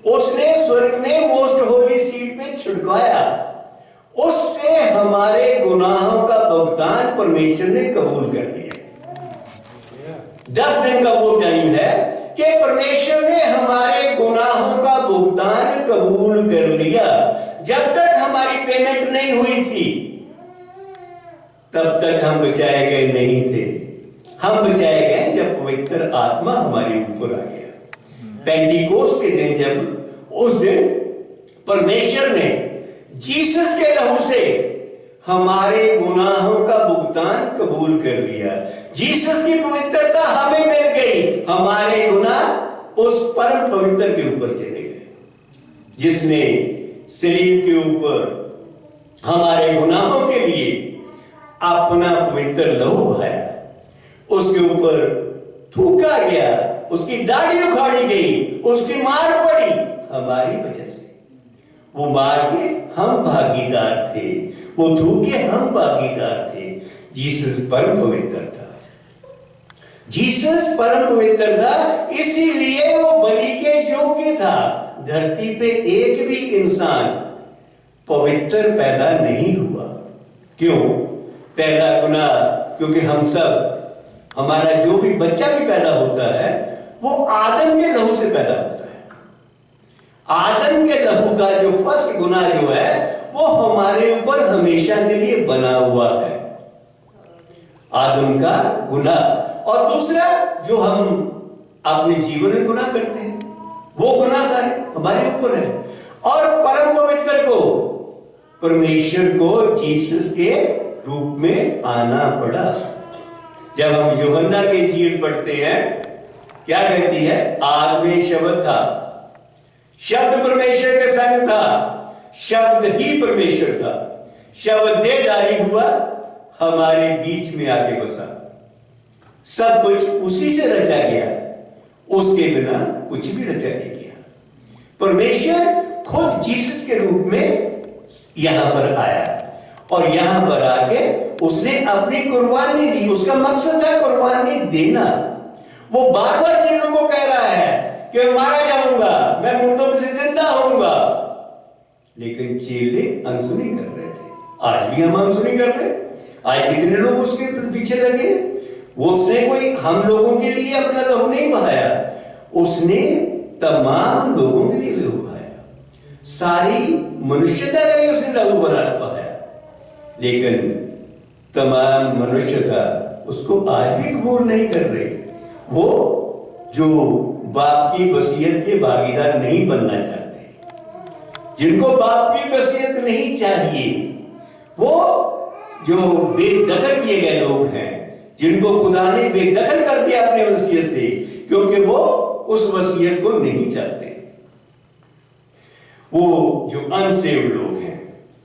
उसने स्वर्ग में मोस्ट होली सीट पे छिड़काया। उससे हमारे गुनाहों का भुगतान परमेश्वर ने कबूल कर लिया। 10 दिन का वो टाइम है कि परमेश्वर ने हमारे गुनाहों का भुगतान कबूल कर लिया। जब तक हमारी पेमेंट नहीं हुई थी तब तक हम बचाए गए नहीं थे। हम बचाए गए जब पवित्र आत्मा हमारे ऊपर आ गया। पेंटिकोस्ट के दिन, जब उस दिन परमेश्वर ने जीसस के लहू से हमारे गुनाहों का भुगतान कबूल कर लिया। जीसस की पवित्रता हमें मिल गई। हमारे गुनाह उस परम पवित्र के ऊपर चले गए, जिसने सलीब के ऊपर हमारे गुनाहों के लिए अपना पवित्र लहू बहाया। उसके ऊपर थूका गया, उसकी दाढ़ी उखाड़ी गई, उसकी मार पड़ी हमारी वजह से। वो मार के हम भागीदार थे, वो थूके हम भागीदार थे। जीसस परम पवित्र था। जीसस परम पवित्र था, इसीलिए वो बलि के योग्य था। धरती पे एक भी इंसान पवित्र पैदा नहीं हुआ। क्यों? पहला गुनाह, क्योंकि हम सब, हमारा जो भी बच्चा भी पैदा होता है वो आदम के लहू से पैदा होता है। आदम के लहू का जो फर्स्ट गुनाह जो है वो हमारे ऊपर हमेशा के लिए बना हुआ है, आदम का गुनाह। और दूसरा जो हम अपने जीवन में गुनाह करते हैं, वो गुनाह सारे हमारे ऊपर है। और परम पवित्र को, परमेश्वर को जीसस के रूप में आना पड़ा। जब हम यूहन्ना के इंजील पढ़ते हैं, क्या कहती है? आद में शब्द था, शब्द परमेश्वर के संग था, शब्द ही परमेश्वर था, शब्द देहधारी हुआ, हमारे बीच में आके बसा। सब कुछ उसी से रचा गया, उसके बिना कुछ भी रचा नहीं गया। परमेश्वर खुद जीसस के रूप में यहां पर आया और यहां पर आके उसने अपनी कुर्बानी दी। उसका मकसद था कुर्बानी देना। वो बार बार चेलों को कह रहा है कि मैं मारा जाऊंगा, मैं मुर्दों में से जिंदा होऊंगा, लेकिन चेले अनसुनी कर रहे थे। आज भी हम अनसुनी कर रहे हैं। आज कितने लोग उसके पीछे लगे। वो उसने कोई हम लोगों के लिए अपना लहू नहीं बहाया, उसने तमाम लोगों के लिए लहू बहाया, सारी मनुष्यता के लिए उसने लहू बहाया। लेकिन तमाम मनुष्यता उसको आज भी कबूल नहीं कर रही। वो जो बाप की वसीयत के भागीदार नहीं बनना चाहते, जिनको बाप की वसीयत नहीं चाहिए, वो जो बेदखल किए गए लोग हैं, जिनको खुदा ने बेदखल कर दिया अपने वसीयत से, क्योंकि वो उस वसीयत को नहीं चाहते, वो जो अनसेव्ड लोग हैं।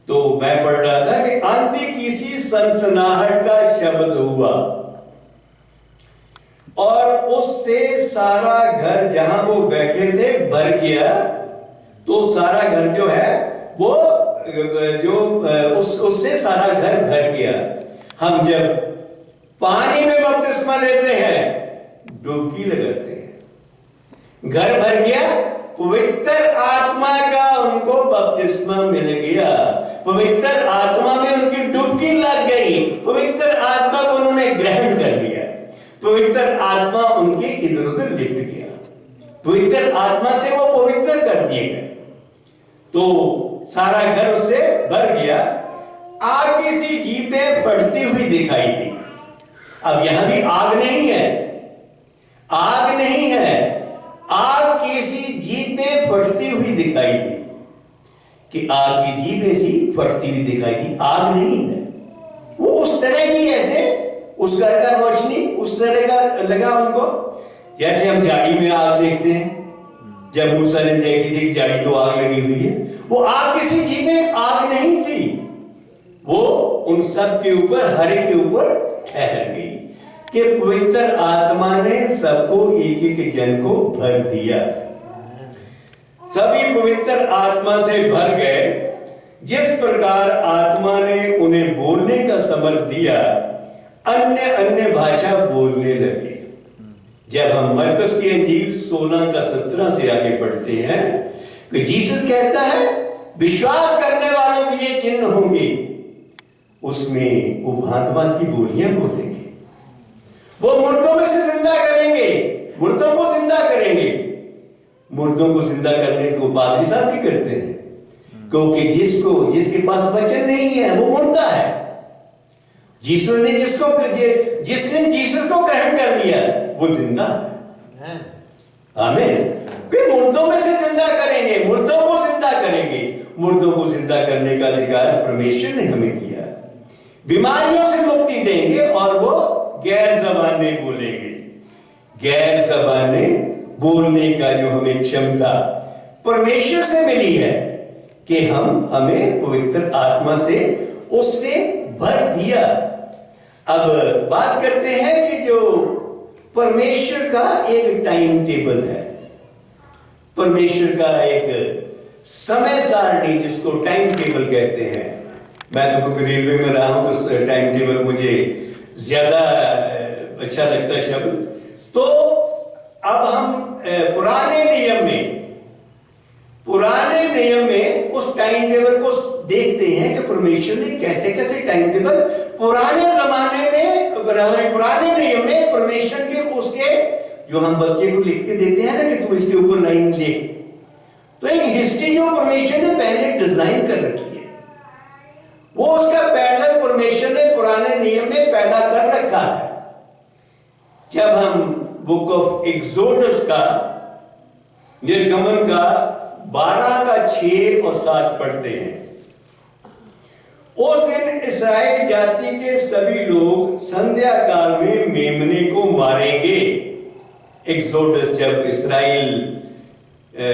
तो मैं पढ़ रहा था कि अंत किसी सनसनाहट का शब्द हुआ। और उससे सारा घर जहां वो बैठे थे भर गया। तो सारा घर जो है वो उससे सारा घर भर गया। हम जब पानी में बपतिस्मा लेते हैं, डुबकी लगाते हैं, घर भर गया, पवित्र आत्मा का उनको बपतिस्मा मिल गया, पवित्र आत्मा में उनकी डुबकी लग गई, पवित्र आत्मा को उन्होंने ग्रहण कर लिया, पवित्र आत्मा उनके इधर उधर लिपट गया, पवित्र आत्मा से वो पवित्र कर दिए गए। तो सारा घर उससे भर गया। आग की सी जीभें फटती हुई दिखाई दी। अब यहां भी आग नहीं है, आग नहीं है, आग की सी जीभें फटती हुई दिखाई दी। कि आग की जीभें सी फटती हुई दिखाई दी, आग नहीं है वो, उस तरह की, ऐसे उस घर का रोशनी उस तरह का लगा उनको, जैसे हम झाड़ी में आग देखते हैं। जब मूसा ने देखी थी कि झाड़ी तो आग लगी हुई है, वो आग किसी चीज में आग नहीं थी, वो उन सब के ऊपर, हर एक के ऊपर ठहर गई कि पवित्र आत्मा ने सबको, एक एक जन को भर दिया। सभी पवित्र आत्मा से भर गए। जिस प्रकार आत्मा ने उन्हें बोलने का समर्थ दिया, अन्य अन्य भाषा बोलने लगे। जब हम मरकस की इंजील 16 का 17 से आगे पढ़ते हैं कि जीसस कहता है विश्वास करने वालों के ये चिन्ह होंगे, उसमें वो भांत भांत की बोलियां बोलेंगे, वो मुर्दों में से जिंदा करेंगे, मुर्दों को जिंदा करेंगे। मुर्दों को जिंदा करने को पादरी साहब भी करते हैं, क्योंकि जिसके पास वचन नहीं है वो मुर्दा है। जिसने जीसस को ग्रहण कर लिया वो जिंदा है। आमीन। कि मुर्दों में से जिंदा करेंगे, मुर्दों को जिंदा करेंगे। मुर्दों को जिंदा करने का अधिकार परमेश्वर ने हमें दिया। बीमारियों से मुक्ति देंगे और वो गैर ज़बानें बोलेंगे। गैर ज़बानें बोलने का जो हमें क्षमता परमेश्वर से मिली है कि हमें पवित्र आत्मा से उसने भर दिया। अब बात करते हैं कि जो परमेश्वर का एक टाइम टेबल है, परमेश्वर का एक समय सारणी जिसको टाइम टेबल कहते हैं। मैं तो क्योंकि रेलवे में रहा हूं तो टाइम टेबल मुझे ज्यादा अच्छा लगता है शब्द। तो अब हम पुराने नियम में उस टाइम टेबल को देखते हैं कि परमेश्वर ने कैसे कैसे टाइम टेबल पुराने जमाने में, पुराने नियम में परमेश्वर के उसके, जो हम बच्चे को लिख के देते हैं ना कि तू इसके ऊपर लाइन लिख, तो एक हिस्ट्री जो परमेश्वर ने पहले डिजाइन कर रखी है, वो उसका पैटर्न परमेश्वर ने पुराने नियम में पैदा कर रखा है। जब हम बुक ऑफ एक्सोडस का, निर्गमन का 12 का 6 और 7 पढ़ते हैं, उस दिन इस्राएल जाति के सभी लोग संध्या काल में मेमने को मारेंगे। एक्सोडस जब इस्राएल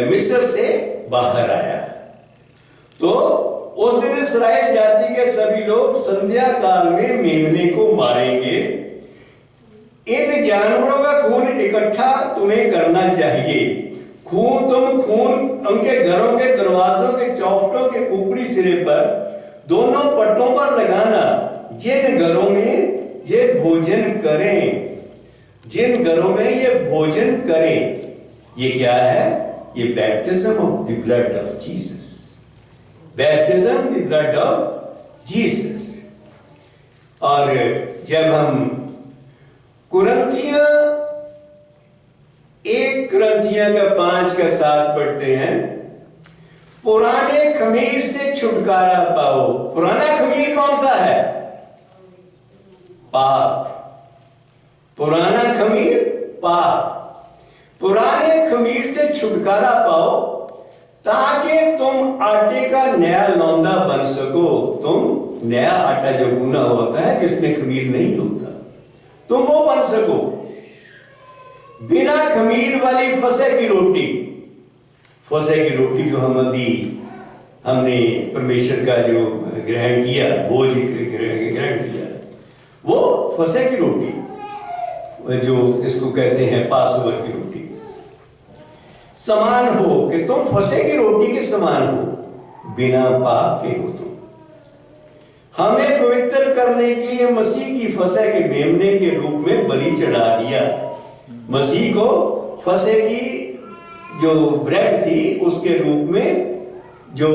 मिस्र से बाहर आया, तो उस दिन इस्राएल जाति के सभी लोग संध्या काल में मेमने को मारेंगे। इन जानवरों का खून इकट्ठा तुम्हें करना चाहिए। खून उनके घरों के दरवाजों के चौखटों के ऊपरी सिरे पर दोनों पट्टों पर लगाना। जिन घरों में ये भोजन करें, जिन घरों में ये भोजन करें, ये क्या है? ये baptism of the blood of Jesus, baptism the blood of Jesus. और जब हम कुरिन्थियों 1 कुरिन्थियों का 5 का 7 पढ़ते हैं, पुराने खमीर से छुटकारा पाओ। पुराना खमीर कौन सा है? पाप। पुराना खमीर पाप। पुराने खमीर से छुटकारा पाओ ताकि तुम आटे का नया लौंदा बन सको। तुम नया आटा जो गूना होता है जिसमें खमीर नहीं होता, तुम वो बन सको। बिना खमीर वाली फसह की रोटी, फसह की रोटी जो हमने परमेश्वर का जो ग्रहण किया, भोज ग्रहण किया, वो फसह की रोटी, जो इसको कहते हैं पासओवर की रोटी, समान हो कि तुम फंसे की रोटी के समान हो, बिना पाप के हो तुम। हमें पवित्र करने के लिए मसीह की फसह के मेमने के रूप में बलि चढ़ा दिया। मसीह को फसह की जो ब्रेड थी उसके रूप में जो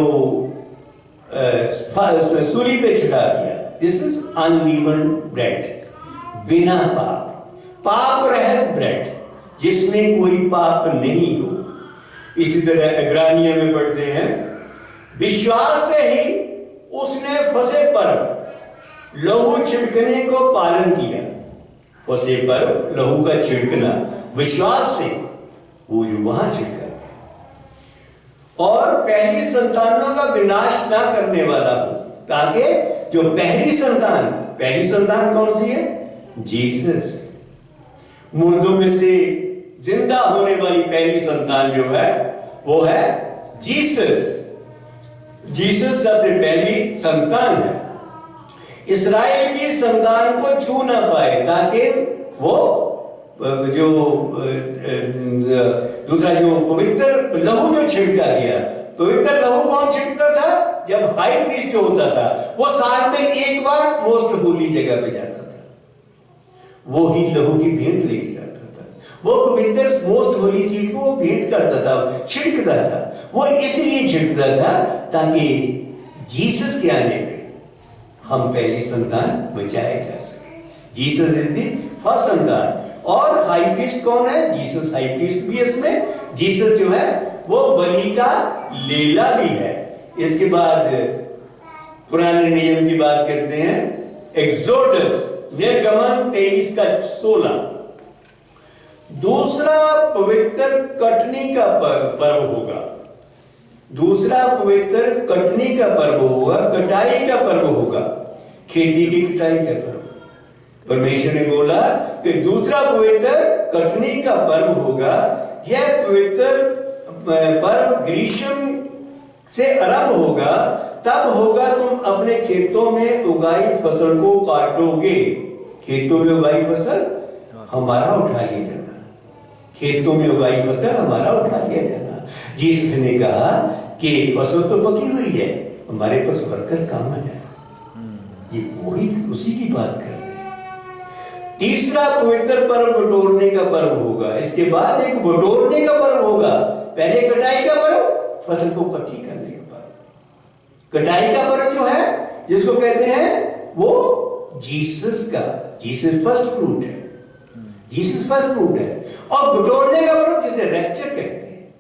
सूली पे चढ़ा दिया। दिस इज अनलीवन्ड ब्रेड, बिना पाप रहित ब्रेड, जिसमें कोई पाप नहीं हो। इसी तरह इब्रानियों में पढ़ते हैं, विश्वास से ही उसने फसह पर लहू छिड़कने को पालन किया। फसह पर लहू का छिड़कना, विश्वास से वो वहां छिड़का गया। और पहली संतानों का विनाश ना करने वाला हो, ताकि जो पहली संतान कौन सी है? जीसस। मुर्दों में से जिंदा होने वाली पहली संतान जो है वो है जीसस। जीसस सबसे पहली संतान है। इस्राएल की संतान को छू ना पाए, ताकि वो जो दूसरा जो पवित्र लहू जो छिड़का गया, पवित्र लहू कौन छिड़कता था? जब हाई प्रीस्ट जो होता था वो साल में एक बार मोस्ट होली जगह पे जाता था, वो ही लहू की भेंट लेके जाता था। वो पवित्र मोस्ट होली सीट को वो भेंट करता था, छिड़कता था। वो इसलिए छिड़कता था ताकि जीसस के आने पे हम पहली संतान बचाए जा सके। जीसस इज द फर्स्ट संतान। और हाई प्रीस्ट कौन है? जीसस हाई प्रीस्ट भी है इसमें। जीसस जो है वो बलि का लेला भी है। इसके बाद पुराने नियम की बात करते हैं, एक्सोडस निर्गमन 23 का 16। दूसरा पवित्र कटनी का पर्व होगा। दूसरा पवित्र कटनी का पर्व होगा, कटाई का पर्व होगा, खेती की कटाई का पर्व। परमेश्वर ने बोला कि दूसरा पवित्र कटनी का पर्व होगा। यह पवित्र पर्व ग्रीष्म से आरंभ होगा। तब होगा तुम अपने खेतों में उगाई फसल को काटोगे। खेतों में उगाई फसल हमारा उठा लिया जाना, खेतों में उगाई फसल हमारा उठा लिया जाना। जीसस ने कहा कि फसल तो पकी हुई है, हमारे पास वर्कर काम है। ये वही उसी की बात कर रहे हैं। तीसरा पवित्र पर्व बटोरने का पर्व होगा। इसके बाद एक बटोरने का पर्व होगा। पहले कटाई का पर्व, फसल को इकट्ठी करने का पर्व। कटाई का पर्व जो है, जिसको कहते हैं, वो जीसस फर्स्ट फ्रूट है। जीसस फर्स्ट फ्रूट है। और बटोरने का पर्व जिसे रैप्चर कहते हैं,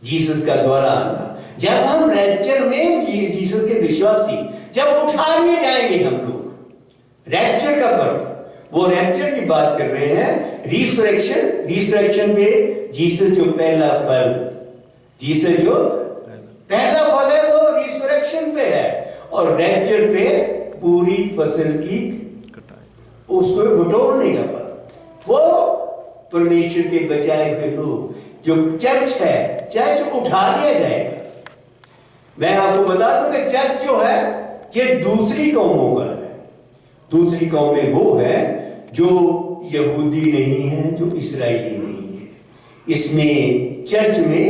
जीसस का द्वारा आना। जब हम रैप्चर में जीसस के विश्वासी जब उठा लिए जाएंगे हम लोग, रैप्चर का पर्व, वो रैप्चर की बात कर रहे हैं। रिसरेक्शन पे जीसस जो पहला फल, जीसस जो पहला फल है वो रिसरेक्शन पे है। और रैप्चर पे पूरी फसल की उसको बटोरने का फल। वो परमेश्वर के बचाए हुए लोग, जो चर्च है, चर्च उठा लिया जाएगा। मैं आपको बता दूं कि चर्च जो है ये दूसरी कौमों का है। दूसरी कौमें वो है जो यहूदी नहीं है, जो इस्राएली नहीं है। इसमें चर्च में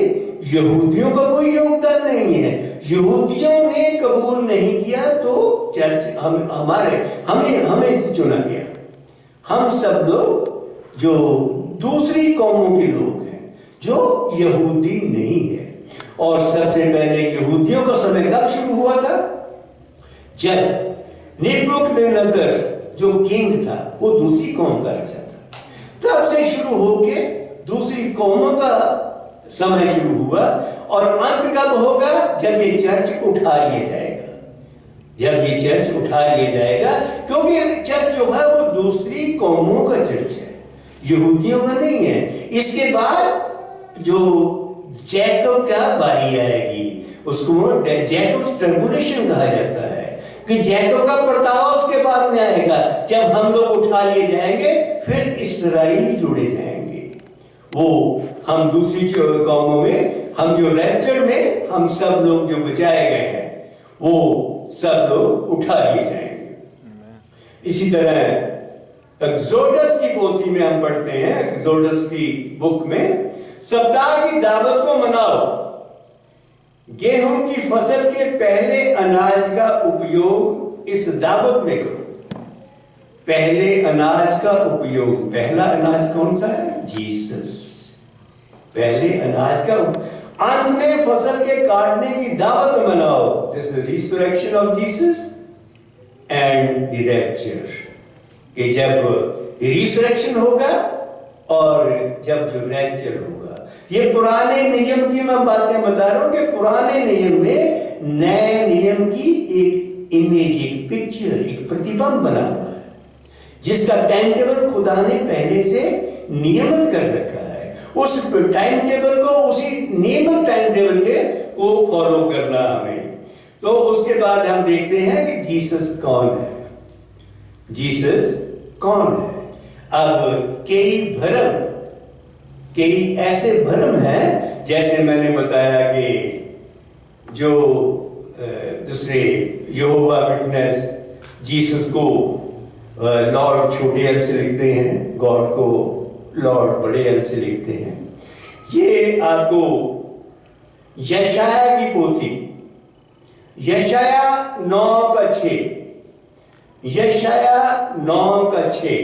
यहूदियों का कोई योगदान नहीं है। यहूदियों ने कबूल नहीं किया तो चर्च हमें चुना गया। हम सब लोग जो दूसरी कौमों के लोग हैं, जो यहूदी नहीं है। और सबसे पहले यहूदियों का समय कब शुरू हुआ था? जब नेबूकदनेस्सर जो किंग था वो दूसरी कौम का राजा था, तब से शुरू होके दूसरी कौमों का समय शुरू हुआ। और अंत कब होगा? जब ये चर्च उठा लिया जाएगा। जब ये चर्च उठा लिया जाएगा, क्योंकि चर्च जो है वो दूसरी कौमों का चर्च है, यहूदियों का नहीं है। इसके बाद जो जैकब का बारी आएगी, उसको जैकब्स ट्रिब्यूलेशन कहा जाता है, कि जैकब का परतावा उसके बाद में आएगा। जब हम लोग उठा लिए जाएंगे, फिर इस्राएली जुड़े जाएंगे। वो हम दूसरी कौमों में, हम जो रैप्चर में, हम सब लोग जो बचाए गए हैं, वो सब लोग उठा लिए जाएंगे। इसी तरह एक्सोडस की पोथी में हम पढ़ते हैं, एक्सोडस की बुक में, सप्ताह की दावत को मनाओ, गेहूं की फसल के पहले अनाज का उपयोग इस दावत में करो। पहले अनाज का उपयोग, पहला अनाज कौन सा है? जीसस। पहले अनाज का अंत में फसल के काटने की दावत मनाओ, this resurrection of Jesus and the rapture, कि जब रिसरेक्शन होगा और जब जो रैप्चर होगा। ये पुराने नियम की मैं बातें बता रहा हूं कि पुराने नियम में नए नियम की एक इमेज, एक पिक्चर, एक प्रतिबिंब बना हुआ है, जिसका टाइम टेबल खुदा ने पहले से नियमित कर रखा है। उस टाइम टेबल को, उसी नियमित टाइम टेबल के को फॉलो करना हमें। तो उसके बाद हम देखते हैं कि जीसस कौन है, जीसस कौन है। अब कई ऐसे भ्रम हैं, जैसे मैंने बताया कि जो दूसरे यहोवा विटनेस जीसस को लॉर्ड छोटे एल से लिखते हैं, गॉड को लॉर्ड बड़े एल से लिखते हैं। ये आपको यशाया की पोथी, यशाया 9:6, यशाया 9:6,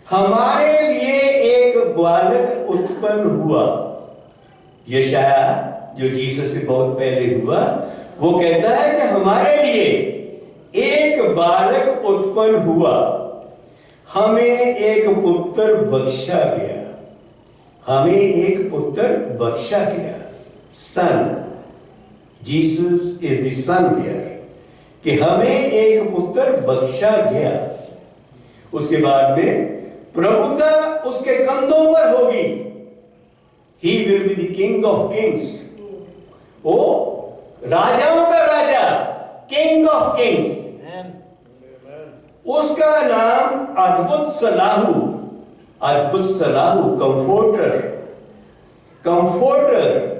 हमारे लिए एक बालक उत्पन्न हुआ। यशाया जो जीसस से बहुत पहले हुआ, वो कहता है कि हमारे लिए एक बालक उत्पन्न हुआ, हमें एक पुत्र बख्शा गया, हमें एक पुत्र बख्शा गया। Son, Jesus is the son here, कि हमें एक पुत्र बख्शा गया। उसके बाद में प्रभुता उसके कंधों पर होगी, he will be the king of Kings, वो राजाओं का राजा, किंग ऑफ किंग्स। उसका नाम अद्भुत सलाहू, अद्भुत सलाहू, कंफोर्टर, कंफोर्टर।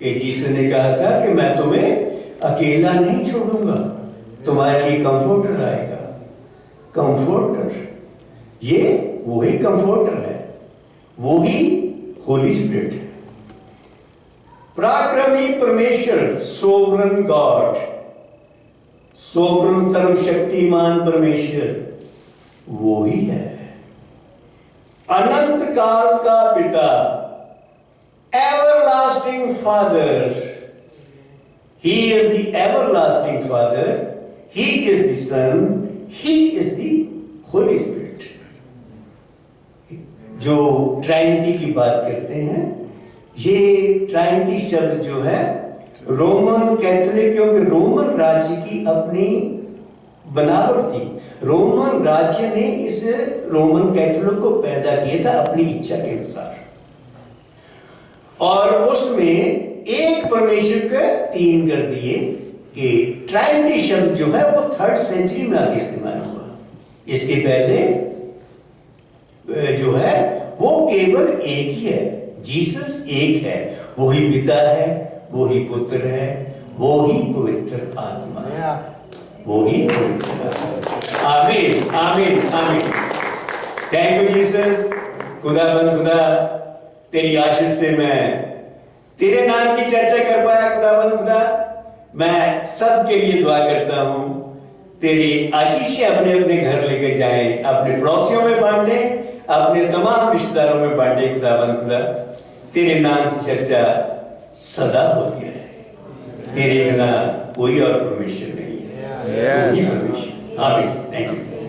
कि जीसस ने कहा था कि मैं तुम्हें अकेला नहीं छोड़ूंगा, तुम्हारे लिए कंफोर्टर आएगा। कंफोर्टर, ये वही कंफोर्टर है, वही होली स्पिरिट है। पराक्रमी परमेश्वर, सोवरन गॉड, सोवरन सर्वशक्तिमान परमेश्वर, वो ही है। अनंत काल का पिता, everlasting father, he is the everlasting father, he is the son, he is the holy spirit. जो ट्राइनिटी की बात करते हैं, ये ट्राइनिटी शब्द जो है रोमन कैथोलिक, क्योंकि रोमन राज्य की अपनी बनावट थी, रोमन राज्य ने इस रोमन कैथोलिक को पैदा किया था अपनी इच्छा के अनुसार, और उसमें एक परमेश्वर के 3 कर दिए। कि ट्राइनिटी शब्द जो है वो 3rd सेंचुरी में आके इस्तेमाल हुआ। इसके पहले जो है वो केवल एक ही है, जीसस एक है, वो ही पिता है, वो ही पुत्र है, वो ही पवित्र आत्मा है, वो ही पवित्र आत्मा। आमीन, आमीन, आमीन। Thank you Jesus. खुदाबंद खुदा, तेरी आशीष से मैं तेरे नाम की चर्चा कर पाया। खुदाबंद खुदा, मैं सबके लिए दुआ करता हूं, तेरी आशीष अपने अपने घर लेके जाएं, अपने पड़ोसियों में बांटे, अपने तमाम रिश्तेदारों में बांटे। खुदाबंद खुदा, तेरे नाम की चर्चा सदा होती रहे। तेरे बिना कोई और परमेश्वर नहीं है, तू ही परमेश्वर। आमीन। Thank you.